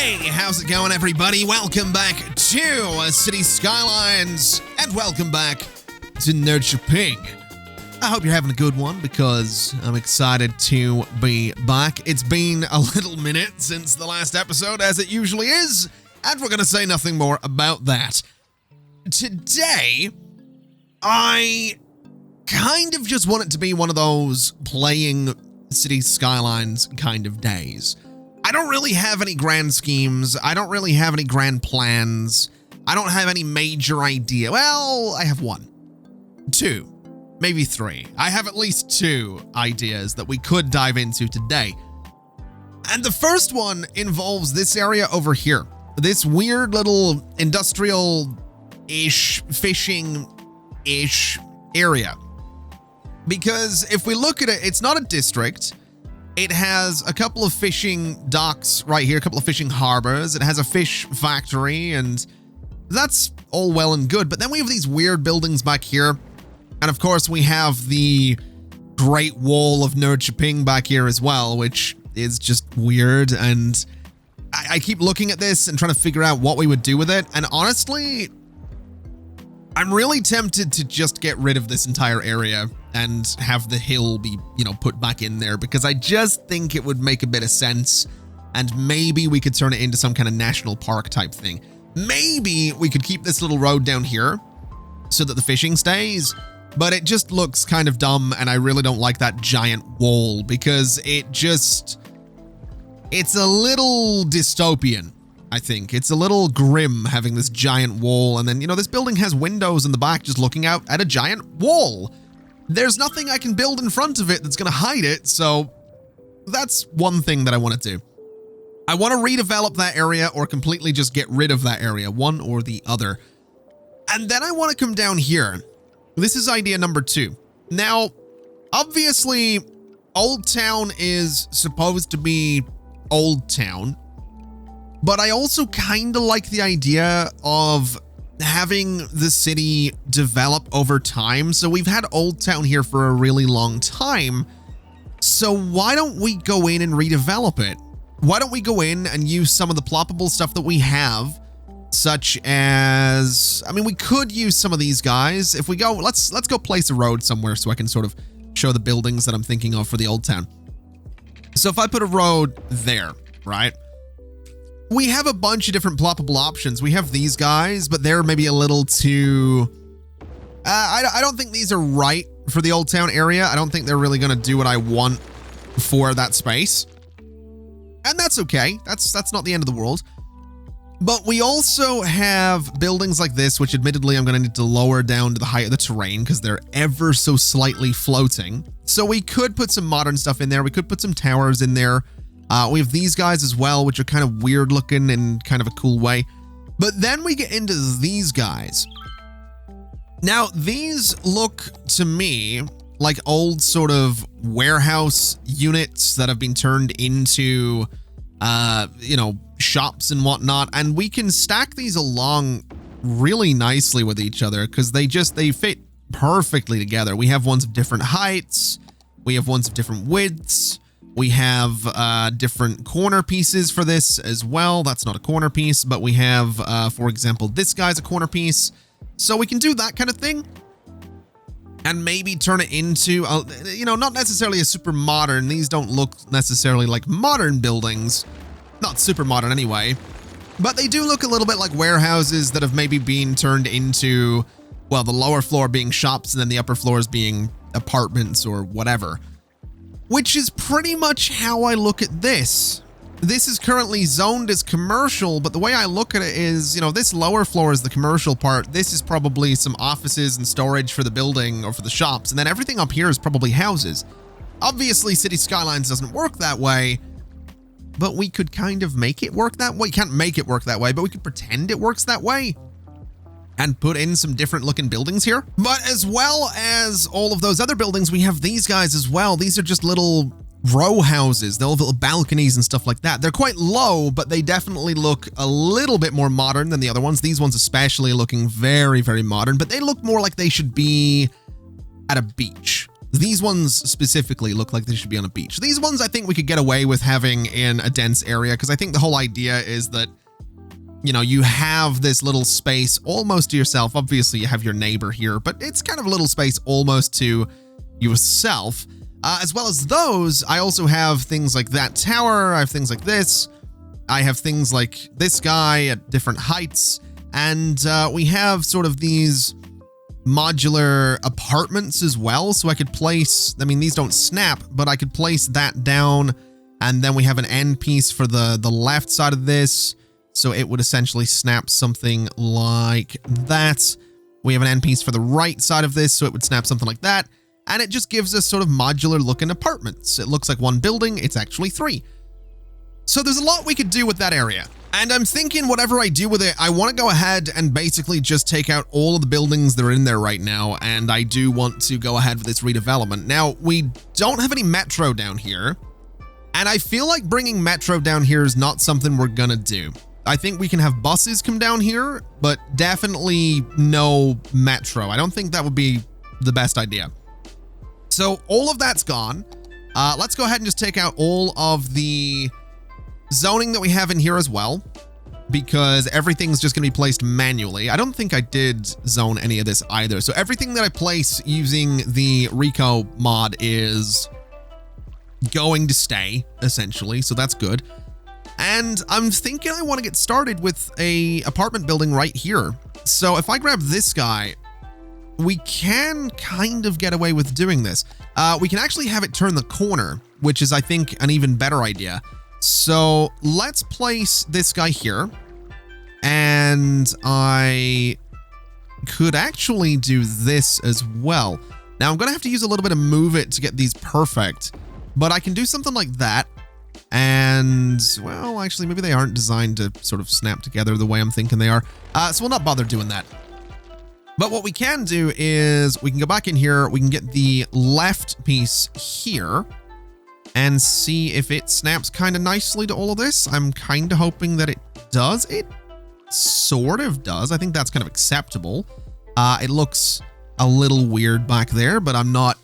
Hey, how's it going, everybody? Welcome back to City Skylines, and welcome back to Nerdköping. I hope you're having a good one, because I'm excited to be back. It's been a little minute since the last episode, as it usually is, and we're going to say nothing more about that. Today, I kind of just want it to be one of those playing City Skylines kind of days. I don't really have any grand schemes. I don't really have any grand plans. I don't have any major idea. Well, I have one, two, maybe three. I have at least two ideas that we could dive into today. And the first one involves this area over here. This weird little industrial-ish, fishing-ish area. Because if we look at it, it's not a district. It has a couple of fishing docks right here, a couple of fishing harbors. It has a fish factory, and that's all well and good. But then we have these weird buildings back here. And of course, we have the Great Wall of Nerdköping back here as well, which is just weird. And I keep looking at this and trying to figure out what we would do with it. And honestly, I'm really tempted to just get rid of this entire area and have the hill be, put back in there, because I just think it would make a bit of sense, and maybe we could turn it into some kind of national park type thing. Maybe we could keep this little road down here so that the fishing stays, but it just looks kind of dumb, and I really don't like that giant wall, because it's a little dystopian. I think it's a little grim having this giant wall, and then, this building has windows in the back just looking out at a giant wall. There's nothing I can build in front of it that's going to hide it, so that's one thing that I want to do. I want to redevelop that area or completely just get rid of that area, one or the other. And then I want to come down here. This is idea number 2. Now, obviously, Old Town is supposed to be Old Town, but I also kind of like the idea of having the city develop over time. So we've had Old Town here for a really long time. So why don't we go in and redevelop it? Why don't we go in and use some of the ploppable stuff that we have, such as, we could use some of these guys. If we go, let's go place a road somewhere so I can sort of show the buildings that I'm thinking of for the Old Town. So if I put a road there, right? We have a bunch of different ploppable options. We have these guys, but they're maybe a little too... I don't think these are right for the Old Town area. I don't think they're really going to do what I want for that space. And that's okay. That's not the end of the world. But we also have buildings like this, which admittedly I'm going to need to lower down to the height of the terrain because they're ever so slightly floating. So we could put some modern stuff in there. We could put some towers in there. We have these guys as well, which are kind of weird looking in kind of a cool way. But then we get into these guys. Now, these look to me like old sort of warehouse units that have been turned into, shops and whatnot. And we can stack these along really nicely with each other because they fit perfectly together. We have ones of different heights. We have ones of different widths. We have different corner pieces for this as well. That's not a corner piece, but we have, for example, this guy's a corner piece. So we can do that kind of thing and maybe turn it into, not necessarily a super modern. These don't look necessarily like modern buildings. Not super modern anyway, but they do look a little bit like warehouses that have maybe been turned into, well, the lower floor being shops and then the upper floors being apartments or whatever. Which is pretty much how I look at this. This is currently zoned as commercial, but the way I look at it is, this lower floor is the commercial part. This is probably some offices and storage for the building or for the shops, and then everything up here is probably houses. Obviously, City Skylines doesn't work that way, but we could kind of make it work that way. We can't make it work that way, but we could pretend it works that way and put in some different looking buildings here. But as well as all of those other buildings, we have these guys as well. These are just little row houses. They'll have little balconies and stuff like that. They're quite low, but they definitely look a little bit more modern than the other ones. These ones especially looking very, very modern, but they look more like they should be at a beach These ones specifically look like they should be on a beach. These ones I think we could get away with having in a dense area, because I think the whole idea is that, you know, you have this little space almost to yourself. Obviously, you have your neighbor here, but it's kind of a little space almost to yourself. As well as those, I also have things like that tower. I have things like this. I have things like this guy at different heights. And we have sort of these modular apartments as well. So I could place, I mean, these don't snap, but I could place that down. And then we have an end piece for the left side of this. So it would essentially snap something like that. We have an end piece for the right side of this. So it would snap something like that. And it just gives us sort of modular looking apartments. It looks like one building. It's actually 3. So there's a lot we could do with that area. And I'm thinking whatever I do with it, I want to go ahead and basically just take out all of the buildings that are in there right now. And I do want to go ahead with this redevelopment. Now, we don't have any metro down here. And I feel like bringing metro down here is not something we're going to do. I think we can have buses come down here, but definitely no metro. I don't think that would be the best idea. So all of that's gone. Let's go ahead and just take out all of the zoning that we have in here as well, because everything's just going to be placed manually. I don't think I did zone any of this either. So everything that I place using the Rico mod is going to stay, essentially. So that's good. And I'm thinking I want to get started with a apartment building right here. So if I grab this guy, we can kind of get away with doing this. We can actually have it turn the corner, which is, I think, an even better idea. So let's place this guy here. And I could actually do this as well. Now, I'm going to have to use a little bit of move it to get these perfect. But I can do something like that. And, well, actually, maybe they aren't designed to sort of snap together the way I'm thinking they are. So we'll not bother doing that. But what we can do is we can go back in here. We can get the left piece here and see if it snaps kind of nicely to all of this. I'm kind of hoping that it does. It sort of does. I think that's kind of acceptable. It looks a little weird back there, but I'm not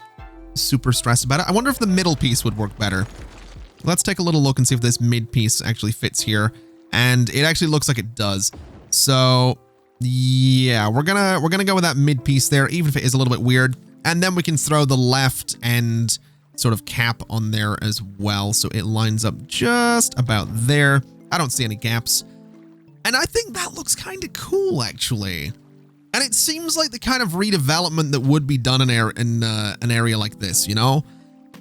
super stressed about it. I wonder if the middle piece would work better. Let's take a little look and see if this mid piece actually fits here. And it actually looks like it does. So yeah, we're gonna go with that mid piece there, even if it is a little bit weird. And then we can throw the left end sort of cap on there as well. So it lines up just about there. I don't see any gaps. And I think that looks kind of cool, actually. And it seems like the kind of redevelopment that would be done in an area like this, you know?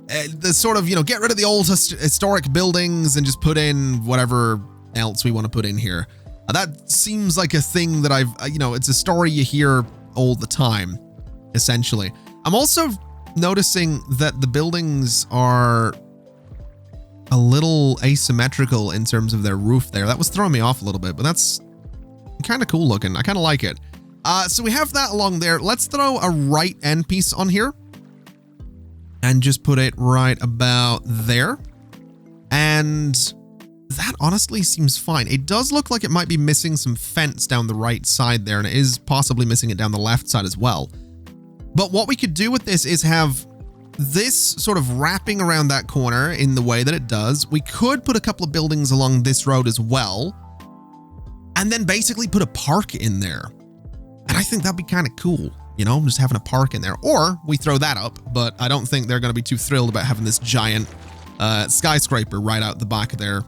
The sort of, you know, get rid of the old historic buildings and just put in whatever else we want to put in here. That seems like a thing that you know, it's a story you hear all the time, essentially. I'm also noticing that the buildings are a little asymmetrical in terms of their roof there. That was throwing me off a little bit, but that's kind of cool looking. I kind of like it. So we have that along there. Let's throw a right end piece on here and just put it right about there. And that honestly seems fine. It does look like it might be missing some fence down the right side there, and it is possibly missing it down the left side as well. But what we could do with this is have this sort of wrapping around that corner in the way that it does. We could put a couple of buildings along this road as well, and then basically put a park in there. And I think that'd be kind of cool, you know, just having a park in there. Or we throw that up, but I don't think they're going to be too thrilled about having this giant skyscraper right out the back of their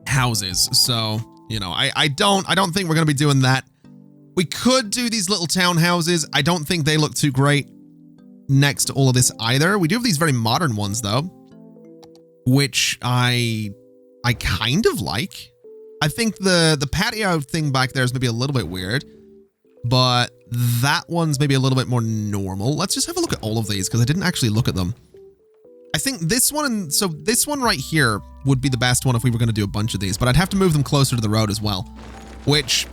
houses. So, you know, I don't think we're going to be doing that. We could do these little townhouses. I don't think they look too great next to all of this either. We do have these very modern ones though, which I kind of like. I think the patio thing back there is maybe a little bit weird, but that one's maybe a little bit more normal. Let's just have a look at all of these because I didn't actually look at them. I think this one, so this one right here would be the best one if we were going to do a bunch of these, but I'd have to move them closer to the road as well, which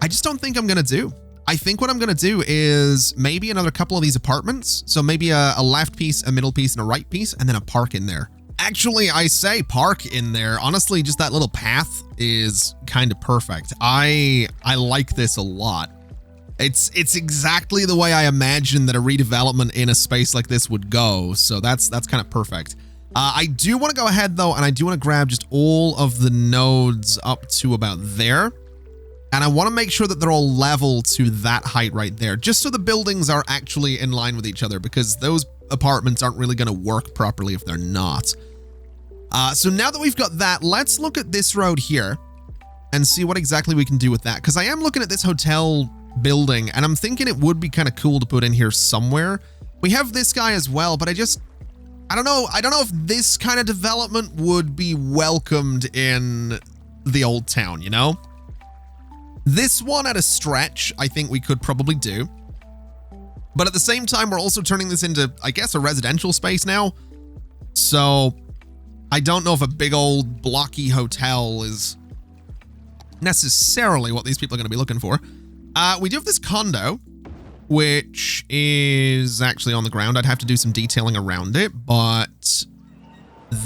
I just don't think I'm going to do. I think what I'm going to do is maybe another couple of these apartments. So maybe a left piece, a middle piece, and a right piece, and then a park in there. Actually, I say park in there. Honestly, just that little path is kind of perfect. I like this a lot. It's exactly the way I imagined that a redevelopment in a space like this would go. So that's kind of perfect. I do want to go ahead though, and I do want to grab just all of the nodes up to about there. And I want to make sure that they're all level to that height right there, just so the buildings are actually in line with each other, because those apartments aren't really going to work properly if they're not. So now that we've got that, let's look at this road here and see what exactly we can do with that. Because I am looking at this hotel building and I'm thinking it would be kind of cool to put in here somewhere. We have this guy as well, but I don't know. I don't know if this kind of development would be welcomed in the old town, you know? This one at a stretch, I think we could probably do. But at the same time, we're also turning this into, I guess, a residential space now. So I don't know if a big old blocky hotel is necessarily what these people are going to be looking for. We do have this condo, which is actually on the ground. I'd have to do some detailing around it, but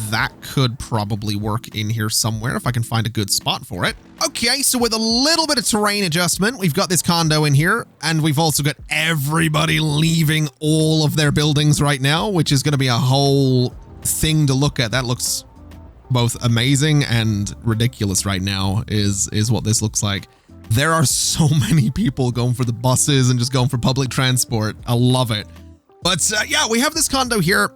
that could probably work in here somewhere if I can find a good spot for it. Okay, so with a little bit of terrain adjustment, we've got this condo in here, and we've also got everybody leaving all of their buildings right now, which is going to be a whole thing to look at. That looks both amazing and ridiculous right now is what this looks like. There are so many people going for the buses and just going for public transport. I love it. But yeah, we have this condo here.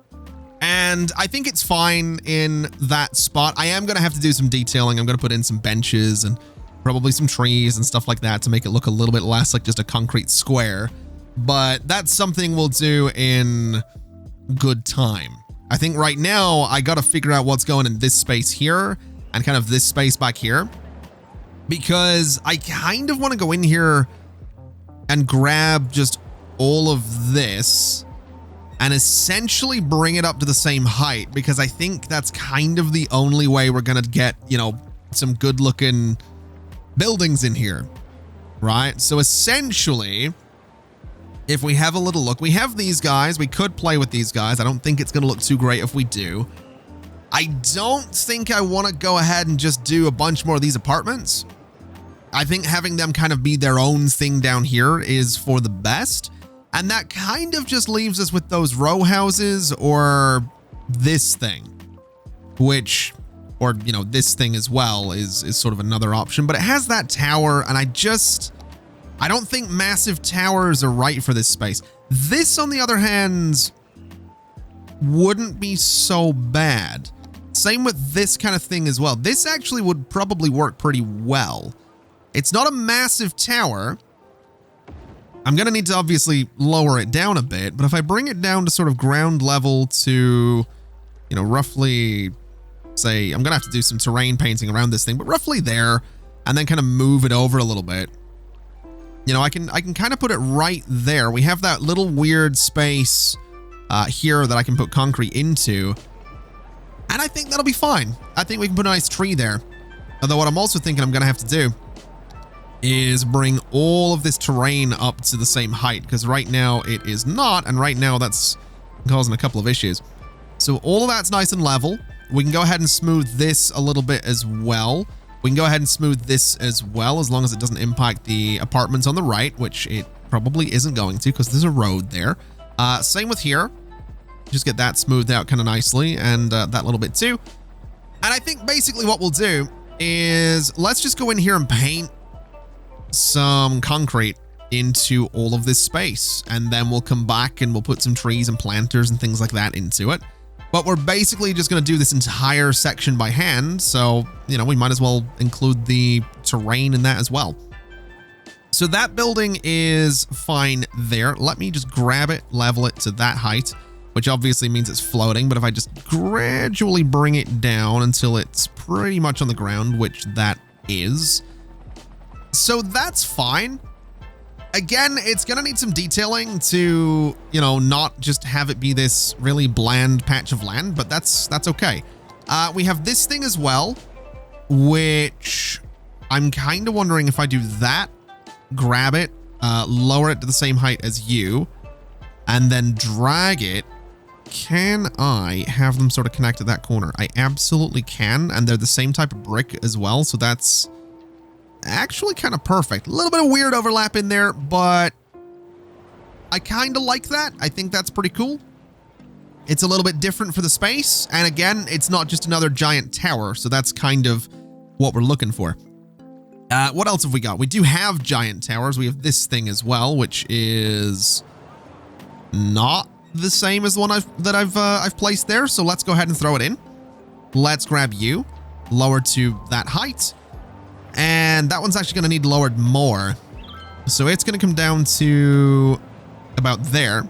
And I think it's fine in that spot. I am going to have to do some detailing. I'm going to put in some benches and probably some trees and stuff like that to make it look a little bit less like just a concrete square. But that's something we'll do in good time. I think right now I got to figure out what's going in this space here and kind of this space back here, because I kind of want to go in here and grab just all of this and essentially bring it up to the same height, because I think that's kind of the only way we're going to get, you know, some good looking buildings in here, right? So essentially, if we have a little look, we have these guys. We could play with these guys. I don't think it's going to look too great if we do. I don't think I want to go ahead and just do a bunch more of these apartments. I think having them kind of be their own thing down here is for the best. And that kind of just leaves us with those row houses or this thing, which, or, you know, this thing as well is sort of another option, but it has that tower. And I don't think massive towers are right for this space. This, on the other hand, wouldn't be so bad. Same with this kind of thing as well. This actually would probably work pretty well. It's not a massive tower. I'm going to need to obviously lower it down a bit, but if I bring it down to sort of ground level to, you know, roughly, say, I'm going to have to do some terrain painting around this thing, but roughly there, and then kind of move it over a little bit. You know, I can kind of put it right there. We have that little weird space here that I can put concrete into, and I think that'll be fine. I think we can put a nice tree there. Although what I'm also thinking I'm going to have to do is bring all of this terrain up to the same height, because right now it is not, and right now that's causing a couple of issues. So all of that's nice and level. We can go ahead and smooth this a little bit as well. We can go ahead and smooth this as well, as long as it doesn't impact the apartments on the right, which it probably isn't going to, because there's a road there. Same with here. Just get that smoothed out kind of nicely, and that little bit too. And I think basically what we'll do is let's just go in here and paint some concrete into all of this space, and then we'll come back and we'll put some trees and planters and things like that into it. But we're basically just going to do this entire section by hand, so, you know, we might as well include the terrain in that as well. So that building is fine there. Let me just grab it, level it to that height, which obviously means it's floating, but if I just gradually bring it down until it's pretty much on the ground, which that is, so that's fine. Again, it's going to need some detailing to, you know, not just have it be this really bland patch of land, but that's okay. We have this thing as well, which I'm kind of wondering if I do that, grab it, lower it to the same height as you, and then drag it. Can I have them sort of connect at that corner? I absolutely can, and they're the same type of brick as well, so that's actually kind of perfect. A little bit of weird overlap in there, but I kind of like that. I think that's pretty cool. It's a little bit different for the space. And again, it's not just another giant tower. So that's kind of what we're looking for. What else have we got? We do have giant towers. We have this thing as well, which is not the same as the one I've placed there. So let's go ahead and throw it in. Let's grab you, lower to that height. And that one's actually going to need lowered more. So it's going to come down to about there.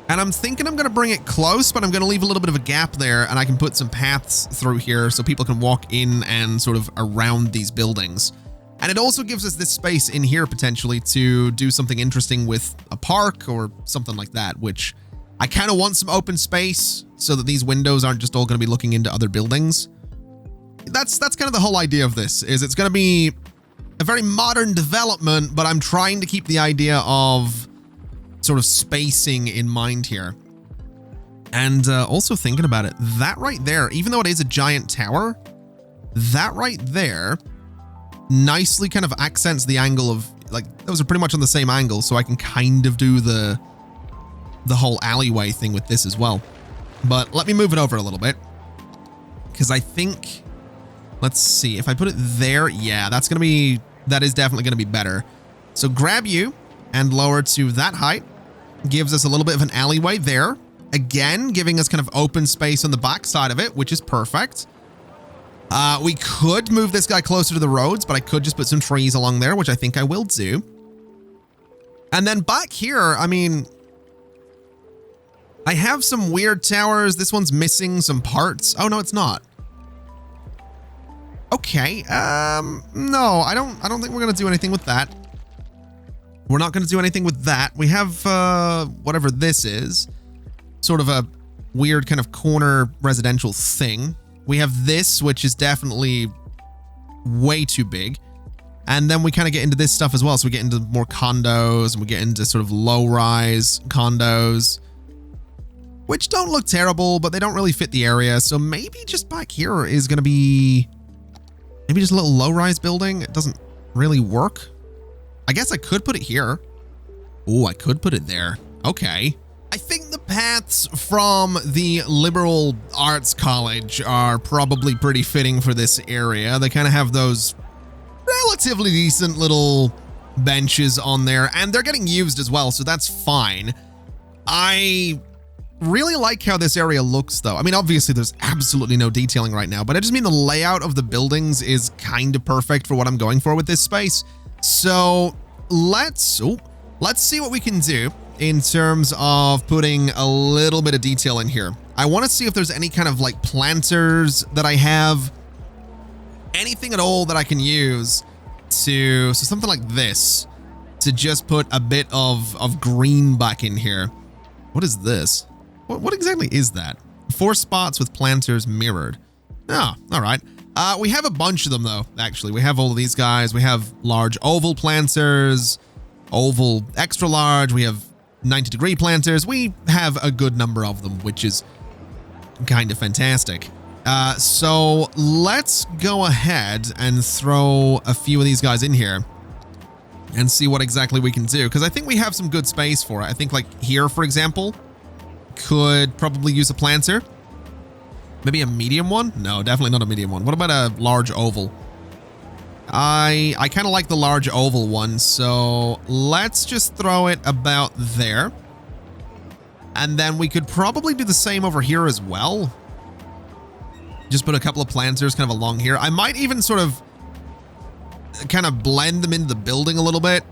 And I'm thinking I'm going to bring it close, but I'm going to leave a little bit of a gap there, and I can put some paths through here so people can walk in and sort of around these buildings. And it also gives us this space in here potentially to do something interesting with a park or something like that, which I kind of want some open space so that these windows aren't just all going to be looking into other buildings. That's kind of the whole idea of this, is it's going to be a very modern development, but I'm trying to keep the idea of sort of spacing in mind here. And also thinking about it, that right there, even though it is a giant tower, that right there nicely kind of accents the angle of, like, those are pretty much on the same angle, so I can kind of do the whole alleyway thing with this as well. But let me move it over a little bit, because I think, let's see, if I put it there, yeah, that is definitely going to be better. So grab you and lower to that height. Gives us a little bit of an alleyway there. Again, giving us kind of open space on the back side of it, which is perfect. We could move this guy closer to the roads, but I could just put some trees along there, which I think I will do. And then back here, I mean, I have some weird towers. This one's missing some parts. Oh, no, it's not. Okay. No, I don't think we're going to do anything with that. We're not going to do anything with that. We have, whatever this is, sort of a weird kind of corner residential thing. We have this, which is definitely way too big. And then we kind of get into this stuff as well. So we get into more condos, and we get into sort of low-rise condos, which don't look terrible, but they don't really fit the area. So maybe just back here is going to be maybe just a little low-rise building. It doesn't really work. I guess I could put it here. Oh, I could put it there. Okay. I think the paths from the liberal arts college are probably pretty fitting for this area. They kind of have those relatively decent little benches on there, and they're getting used as well, so that's fine. I really like how this area looks, though. I mean, obviously there's absolutely no detailing right now, but I just mean the layout of the buildings is kind of perfect for what I'm going for with this space. So let's see what we can do in terms of putting a little bit of detail in here. I want to see if there's any kind of like planters that I have, anything at all that I can use to, so something like this, to just put a bit of green back in here. What is this? What exactly is that? 4 spots with planters mirrored. Oh, all right. We have a bunch of them, though, actually. We have all of these guys. We have large oval planters, oval extra large. We have 90-degree planters. We have a good number of them, which is kind of fantastic. So let's go ahead and throw a few of these guys in here and see what exactly we can do, because I think we have some good space for it. I think, like, here, for example, could probably use a planter. Maybe a medium one? No, definitely not a medium one. What about a large oval? I kind of like the large oval one, so let's just throw it about there. And then we could probably do the same over here as well. Just put a couple of planters kind of along here. I might even sort of kind of blend them into the building a little bit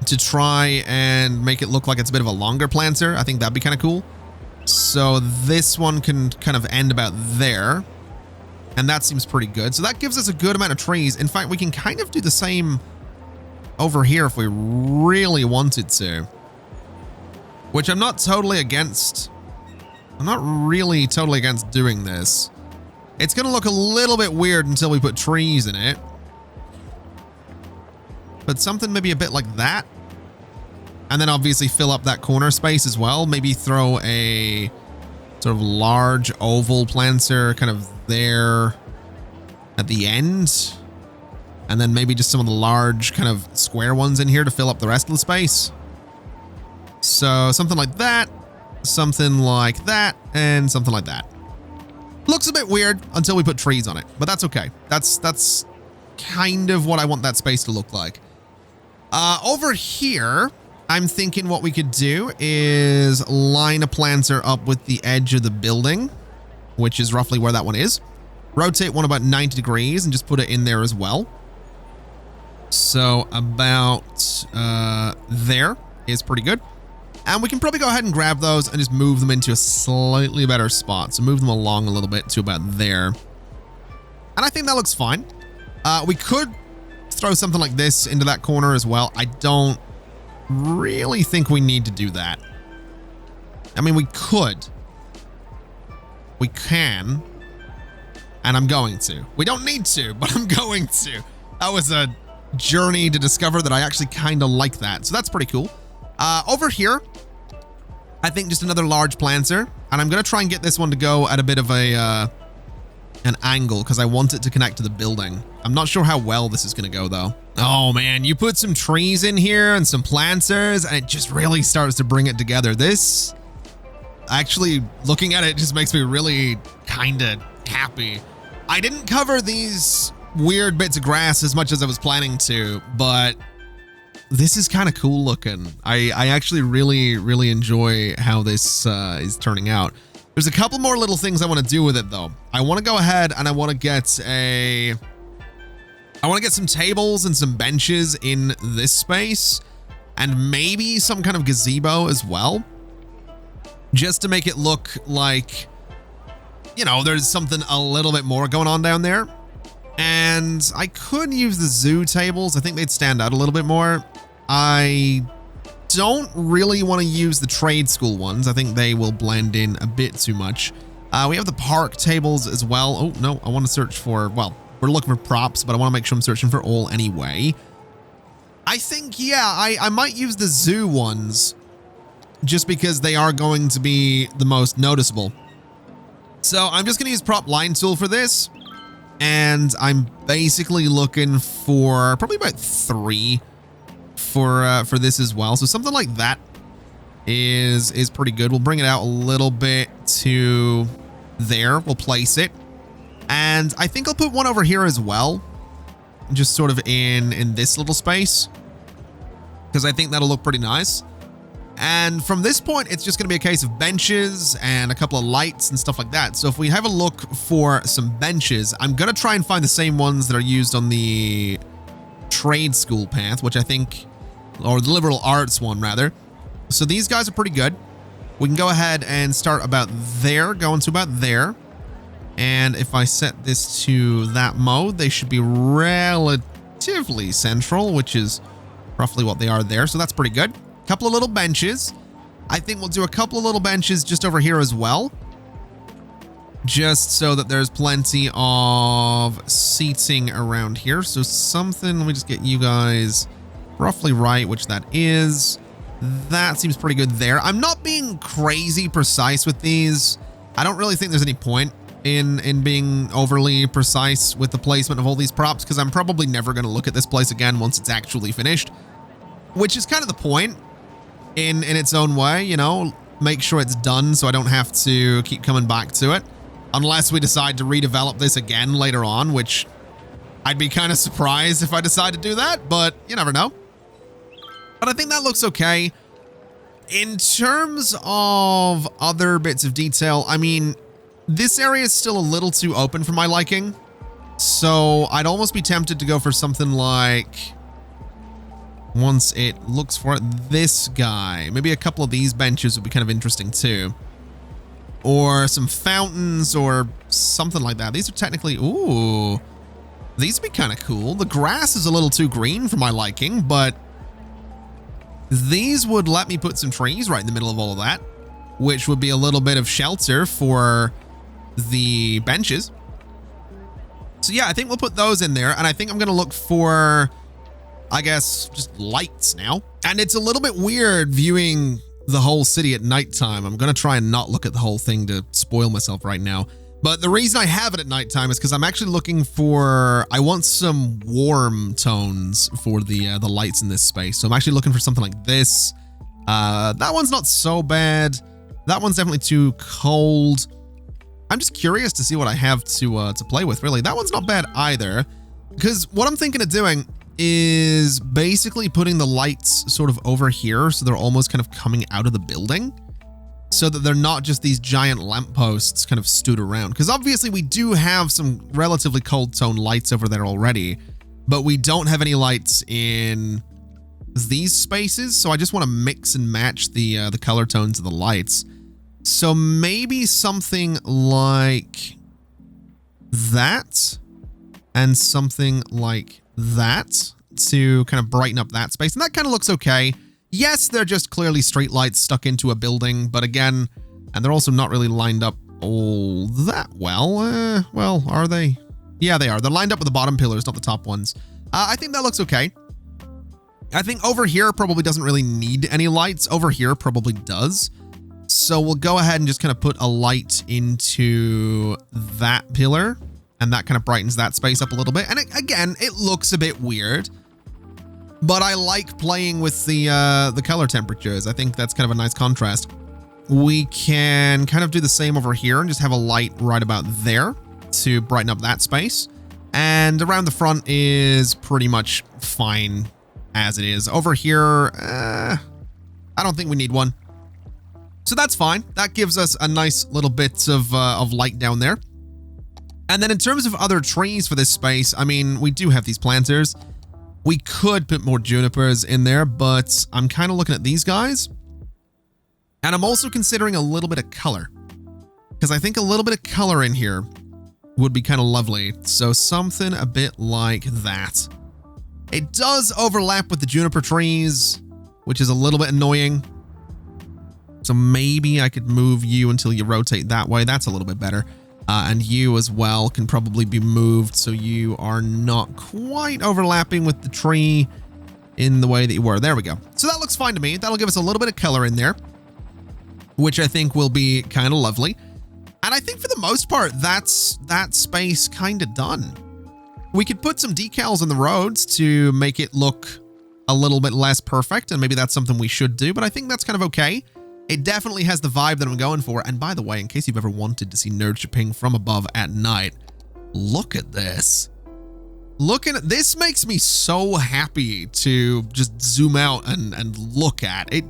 to try and make it look like it's a bit of a longer planter. I think that'd be kind of cool. So this one can kind of end about there. And that seems pretty good. So that gives us a good amount of trees. In fact, we can kind of do the same over here if we really wanted to. Which I'm not totally against. I'm not really totally against doing this. It's going to look a little bit weird until we put trees in it. But something maybe a bit like that. And then obviously fill up that corner space as well. Maybe throw a sort of large oval planter kind of there at the end. And then maybe just some of the large kind of square ones in here to fill up the rest of the space. So something like that, something like that, and something like that. Looks a bit weird until we put trees on it, but that's okay. That's kind of what I want that space to look like. Over here, I'm thinking what we could do is line a planter up with the edge of the building, which is roughly where that one is. Rotate one about 90 degrees and just put it in there as well. So about there is pretty good. And we can probably go ahead and grab those and just move them into a slightly better spot. So move them along a little bit to about there. And I think that looks fine. We could throw something like this into that corner as well. I don't really think we need to do that. I mean, we could. We can. And I'm going to. We don't need to, but I'm going to. That was a journey to discover that I actually kind of like that. So that's pretty cool. Over here, I think just another large planter. And I'm going to try and get this one to go at a bit of a an angle because I want it to connect to the building. I'm not sure how well this is going to go, though. Oh, man, you put some trees in here and some planters, and it just really starts to bring it together. This, actually, looking at it just makes me really kind of happy. I didn't cover these weird bits of grass as much as I was planning to, but this is kind of cool looking. I actually really enjoy how this is turning out. There's a couple more little things I want to do with it, though. I want to go ahead and I want to get some tables and some benches in this space, and maybe some kind of gazebo as well, just to make it look like, you know, there's something a little bit more going on down there. And I could use the zoo tables. I think they'd stand out a little bit more. I don't really want to use the trade school ones. I think they will blend in a bit too much. We have the park tables as well. Oh, no, I want to search for, well, we're looking for props, but I want to make sure I'm searching for all anyway. I think, yeah, I might use the zoo ones just because they are going to be the most noticeable. So I'm just going to use prop line tool for this. And I'm basically looking for probably about 3 for this as well. So something like that is pretty good. We'll bring it out a little bit to there. We'll place it. And I think I'll put one over here as well. Just sort of in this little space, because I think that'll look pretty nice. And from this point, it's just going to be a case of benches and a couple of lights and stuff like that. So if we have a look for some benches, I'm going to try and find the same ones that are used on the trade school path, which I think, or the liberal arts one rather. So these guys are pretty good. We can go ahead and start about there, going to about there. And if I set this to that mode, they should be relatively central, which is roughly what they are there. So that's pretty good. Couple of little benches. I think we'll do a couple of little benches just over here as well, just so that there's plenty of seating around here. So something, let me just get you guys roughly right, which that is. That seems pretty good there. I'm not being crazy precise with these. I don't really think there's any point in being overly precise with the placement of all these props, because I'm probably never going to look at this place again once it's actually finished, which is kind of the point. In its own way, you know, make sure it's done so I don't have to keep coming back to it, unless we decide to redevelop this again later on, which I'd be kind of surprised if I decide to do that, but you never know. But I think that looks okay. In terms of other bits of detail, I mean, this area is still a little too open for my liking, so I'd almost be tempted to go for something like, once it looks for it, this guy. Maybe a couple of these benches would be kind of interesting too. Or some fountains or something like that. These are technically, ooh, these would be kind of cool. The grass is a little too green for my liking, but these would let me put some trees right in the middle of all of that, which would be a little bit of shelter for the benches. So yeah, I think we'll put those in there. And I think I'm going to look for, I guess, just lights now. And it's a little bit weird viewing the whole city at nighttime. I'm going to try and not look at the whole thing to spoil myself right now. But the reason I have it at nighttime is because I'm actually looking for, I want some warm tones for the lights in this space. So I'm actually looking for something like this. That one's not so bad. That one's definitely too cold. I'm just curious to see what I have to play with, really. That one's not bad either. Because what I'm thinking of doing is basically putting the lights sort of over here so they're almost kind of coming out of the building, so that they're not just these giant lampposts kind of stood around. Because obviously we do have some relatively cold tone lights over there already, but we don't have any lights in these spaces. So I just want to mix and match the color tones of the lights. So maybe something like that and something like that to kind of brighten up that space. And that kind of looks okay. Yes, they're just clearly street lights stuck into a building, but again, and they're also not really lined up all that well. Well, are they? Yeah, they are. They're lined up with the bottom pillars, not the top ones. I think that looks okay. I think over here probably doesn't really need any lights. Over here probably does. So we'll go ahead and just kind of put a light into that pillar, and that kind of brightens that space up a little bit. And again, it looks a bit weird, but I like playing with the color temperatures. I think that's kind of a nice contrast. We can kind of do the same over here and just have a light right about there to brighten up that space. And around the front is pretty much fine as it is. Over here, I don't think we need one. So that's fine. That gives us a nice little bit of light down there. And then in terms of other trees for this space, I mean, we do have these planters. We could put more junipers in there, but I'm kind of looking at these guys. And I'm also considering a little bit of color, because I think a little bit of color in here would be kind of lovely. So something a bit like that. It does overlap with the juniper trees, which is a little bit annoying. So maybe I could move you until you rotate that way. That's a little bit better. And you as well can probably be moved so you are not quite overlapping with the tree in the way that you were. There we go. So that looks fine to me. That'll give us a little bit of color in there, which I think will be kind of lovely. And I think for the most part, that's that space kind of done. We could put some decals on the roads to make it look a little bit less perfect, and maybe that's something we should do, but I think that's kind of okay. It definitely has the vibe that I'm going for. And by the way, in case you've ever wanted to see Nerdköping from above at night, look at this. Looking at this makes me so happy to just zoom out and look at it.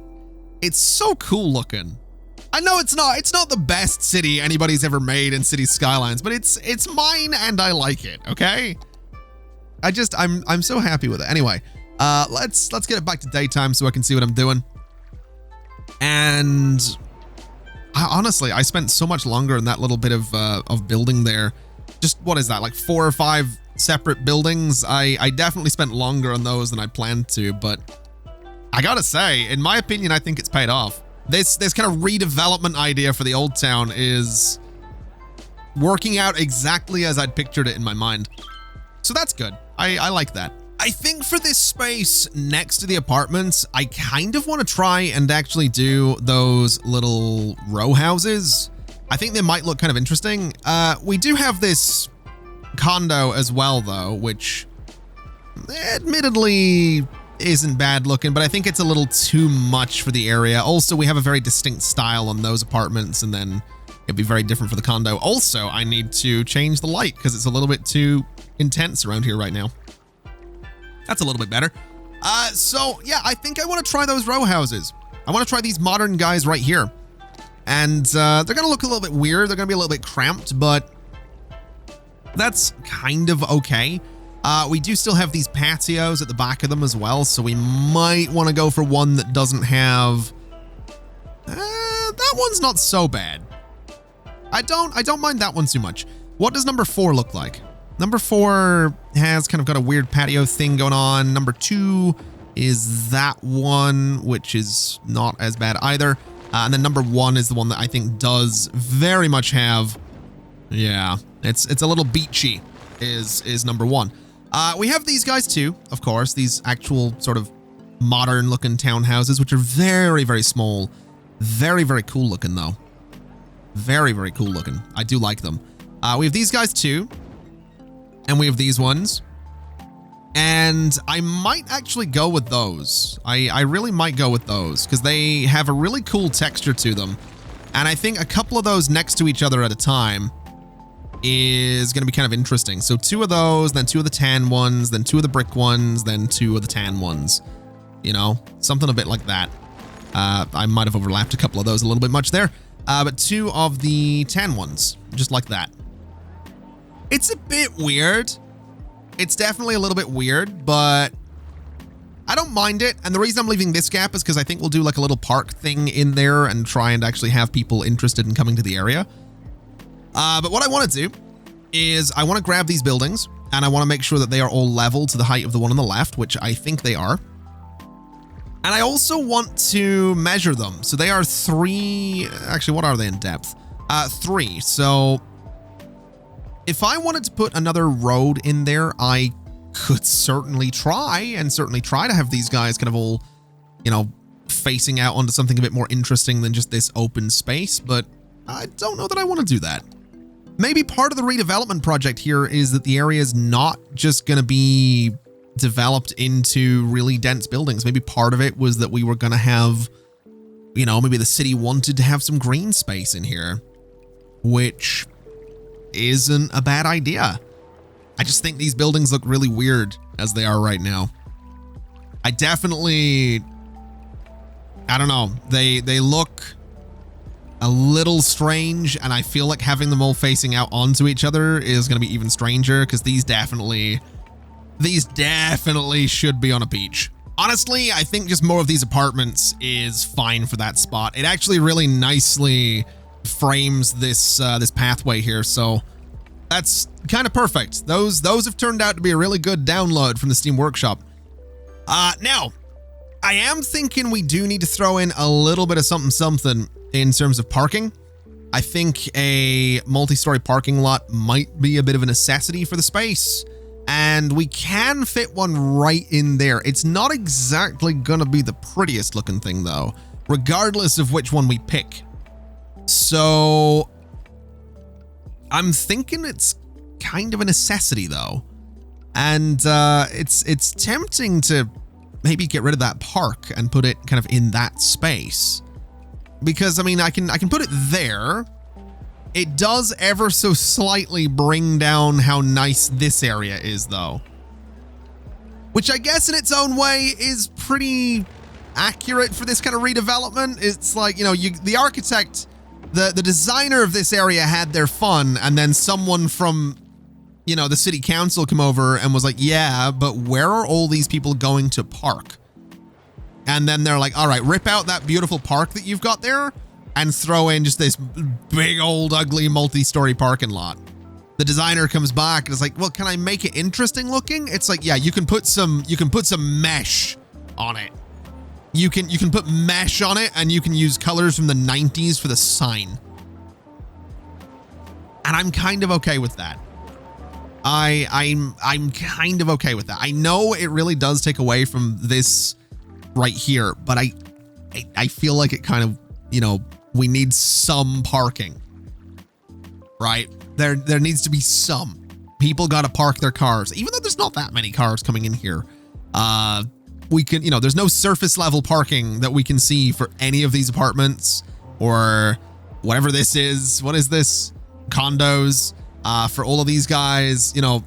It's so cool looking. I know it's not the best city anybody's ever made in City Skylines, but it's mine and I like it, okay? I'm so happy with it. Anyway, let's get it back to daytime so I can see what I'm doing. And honestly, I spent so much longer in that little bit of building there. Just, what is that, like 4 or 5 separate buildings? I definitely spent longer on those than I planned to, but I gotta say, in my opinion, I think it's paid off. This kind of redevelopment idea for the old town is working out exactly as I'd pictured it in my mind. So that's good. I like that. I think for this space next to the apartments, I kind of want to try and actually do those little row houses. I think they might look kind of interesting. We do have this condo as well, though, which admittedly isn't bad looking, but I think it's a little too much for the area. Also, we have a very distinct style on those apartments, and then it'd be very different for the condo. Also, I need to change the light because it's a little bit too intense around here right now. That's a little bit better. So yeah, I think I want to try those row houses. I want to try these modern guys right here. And they're going to look a little bit weird. They're going to be a little bit cramped, but that's kind of okay. We do still have these patios at the back of them as well, so we might want to go for one that doesn't have... that one's not so bad. I don't mind that one too much. What does number 4 look like? Number 4 has kind of got a weird patio thing going on. Number 2 is that one, which is not as bad either. And then number 1 is the one that I think does very much have... Yeah, it's a little beachy, is number 1. We have these guys too, of course, these actual sort of modern looking townhouses, which are very, very small. Very, very cool looking though. Very, very cool looking. I do like them. We have these guys too. And we have these ones. And I might actually go with those. I really might go with those because they have a really cool texture to them. And I think a couple of those next to each other at a time is going to be kind of interesting. So 2 of those, then 2 of the tan ones, then 2 of the brick ones, then 2 of the tan ones. You know, something a bit like that. I might have overlapped a couple of those a little bit much there. But 2 of the tan ones, just like that. It's a bit weird. It's definitely a little bit weird, but I don't mind it. And the reason I'm leaving this gap is because I think we'll do like a little park thing in there and try and actually have people interested in coming to the area. But what I want to do is I want to grab these buildings and I want to make sure that they are all level to the height of the one on the left, which I think they are. And I also want to measure them. So they are 3. Actually, what are they in depth? 3. So if I wanted to put another road in there, I could certainly try to have these guys kind of all, you know, facing out onto something a bit more interesting than just this open space. But I don't know that I want to do that. Maybe part of the redevelopment project here is that the area is not just going to be developed into really dense buildings. Maybe part of it was that we were going to have, you know, maybe the city wanted to have some green space in here, which isn't a bad idea. I just think these buildings look really weird as they are right now. I definitely, I don't know, they look a little strange, and I feel like having them all facing out onto each other is going to be even stranger because these definitely should be on a beach. Honestly, I think just more of these apartments is fine for that spot. It actually really nicely frames this this pathway here, so that's kind of perfect. Those have turned out to be a really good download from the Steam Workshop. Now, I am thinking we do need to throw in a little bit of something in terms of parking. I think a multi-story parking lot might be a bit of a necessity for the space, and we can fit one right in there. It's not exactly gonna be the prettiest looking thing though, regardless of which one we pick. So I'm thinking it's kind of a necessity though. And it's tempting to maybe get rid of that park and put it kind of in that space. Because I mean, I can put it there. It does ever so slightly bring down how nice this area is though. Which I guess in its own way is pretty accurate for this kind of redevelopment. It's like, you know, the architect, the designer of this area had their fun, and then someone from, you know, the city council come over and was like, yeah, but where are all these people going to park? And then they're like, all right, rip out that beautiful park that you've got there and throw in just this big old ugly multi-story parking lot. The designer comes back and is like, well, can I make it interesting looking? It's like, yeah, you can put some mesh on it. You can put mesh on it, and you can use colors from the 90s for the sign. And I'm kind of okay with that. I'm kind of okay with that. I know it really does take away from this right here, but I feel like it kind of, you know, we need some parking, right? There needs to be some. People got to park their cars, even though there's not that many cars coming in here. We can, you know, there's no surface level parking that we can see for any of these apartments or whatever this is. What is this? Condos. For all of these guys, you know,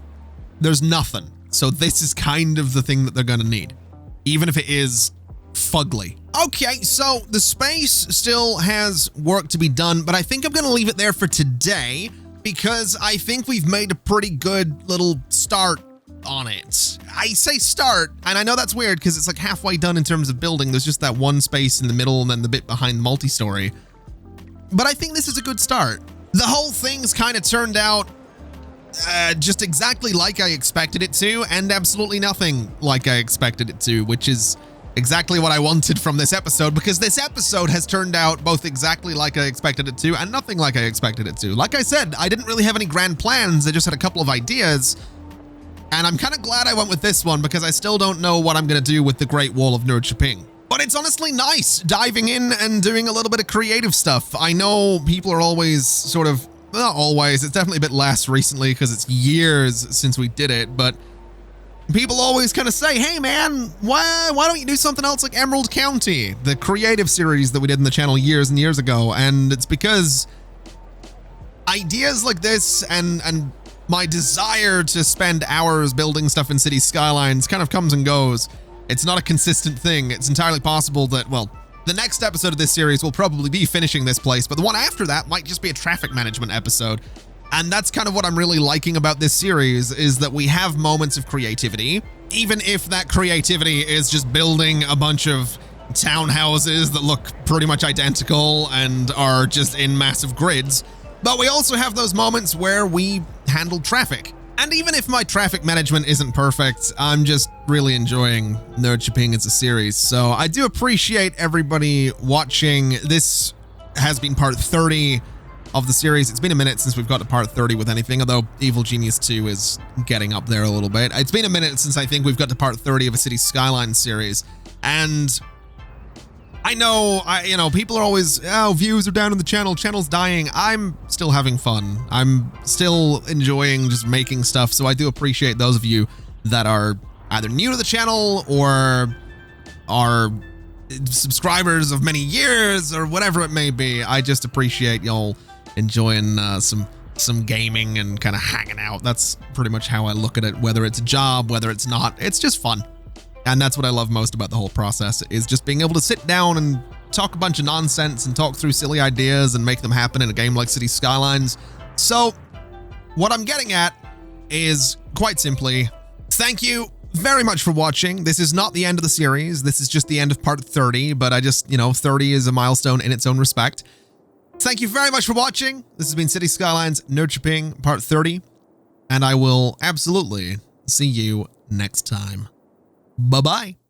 there's nothing. So this is kind of the thing that they're going to need, even if it is fugly. Okay, so the space still has work to be done, but I think I'm going to leave it there for today because I think we've made a pretty good little start on it. I say start, and I know that's weird because it's like halfway done in terms of building. There's just that one space in the middle and then the bit behind the multi-story. But I think this is a good start. The whole thing's kind of turned out just exactly like I expected it to, and absolutely nothing like I expected it to, which is exactly what I wanted from this episode, because this episode has turned out both exactly like I expected it to and nothing like I expected it to. Like I said, I didn't really have any grand plans. I just had a couple of ideas, and I'm kind of glad I went with this one because I still don't know what I'm going to do with the Great Wall of Nerdköping. But it's honestly nice diving in and doing a little bit of creative stuff. I know people are always sort of not always. It's definitely a bit less recently because it's years since we did it, but people always kind of say, hey man, why don't you do something else like Emerald County, the creative series that we did in the channel years and years ago? And it's because ideas like this and my desire to spend hours building stuff in City Skylines kind of comes and goes. It's not a consistent thing. It's entirely possible that, well, the next episode of this series will probably be finishing this place, but the one after that might just be a traffic management episode. And that's kind of what I'm really liking about this series, is that we have moments of creativity, even if that creativity is just building a bunch of townhouses that look pretty much identical and are just in massive grids. But we also have those moments where we handle traffic. And even if my traffic management isn't perfect, I'm just really enjoying Nerdköping as a series. So I do appreciate everybody watching. This has been part 30 of the series. It's been a minute since we've got to part 30 with anything, although Evil Genius 2 is getting up there a little bit. It's been a minute since I think we've got to part 30 of a City Skylines series. And I know, people are always, oh, views are down on the channel's dying. I'm still having fun. I'm still enjoying just making stuff. So I do appreciate those of you that are either new to the channel or are subscribers of many years or whatever it may be. I just appreciate y'all enjoying some gaming and kind of hanging out. That's pretty much how I look at it, whether it's a job, whether it's not. It's just fun. And that's what I love most about the whole process, is just being able to sit down and talk a bunch of nonsense and talk through silly ideas and make them happen in a game like City Skylines. So what I'm getting at is, quite simply, thank you very much for watching. This is not the end of the series. This is just the end of part 30, but I just, 30 is a milestone in its own respect. Thank you very much for watching. This has been City Skylines Nerdköping part 30, and I will absolutely see you next time. Bye-bye.